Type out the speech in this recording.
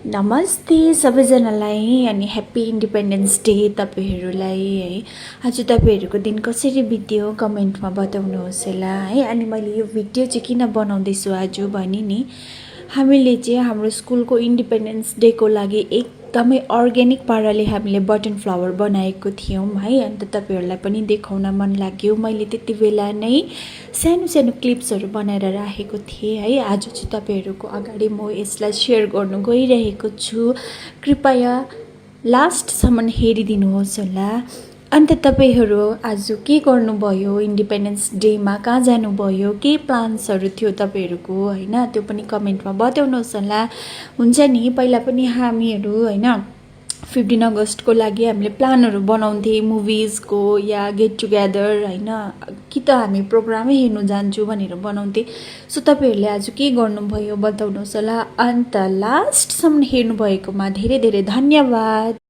नमस्ते सबैजनालाई अनि ह्याप्पी इन्डिपेन्डेन्स डे तपाईहरूलाई है। आज तपाईहरूको दिन कसरी बित्यो कमेन्टमा बताउनुहोस् होला है। अनि मैले यो भिडियो चाहिँ किन बनाउँदैछु आज भने नि हामीले चाहिँ हाम्रो स्कुलको इन्डिपेन्डेन्स डेको लागि एकदमै अर्ग्यानिक पाराले हामीले बटन फ्लावर बनाएको थियौँ है। अन्त तपाईहरूलाई पनि देखाउन मन लाग्यो। मैले त्यति बेला नै सानो सानो क्लिप्सहरू बनाएर राखेको थिएँ है। आज चाहिँ तपाईहरूको अगाडि म यसलाई सेयर गर्न गइरहेको छु। कृपया लास्टसम्म हेरिदिनुहोस् होला। अन्त तपाईहरू आज के गर्नुभयो इन्डिपेन्डेन्स डेमा, कहाँ जानुभयो, के प्लान्सहरू थियो तपाईहरूको हैन, त्यो पनि कमेन्टमा बताउनुहोस् होला। हुन्छ नि पहिला पनि हामीहरू हैन 15 अगस्तको लागि हामीले प्लानहरू बनाउँथे मुभिजको या गेट टुगेदर हैन, कि त हामी प्रोग्रामै हेर्नु जान्छु भनेर बनाउँथे। सो तपाईहरूले आज के गर्नुभयो बताउनुहोस् होला। अन्त लास्टसम्म हेर्नु भएकोमा धेरै धेरै धन्यवाद।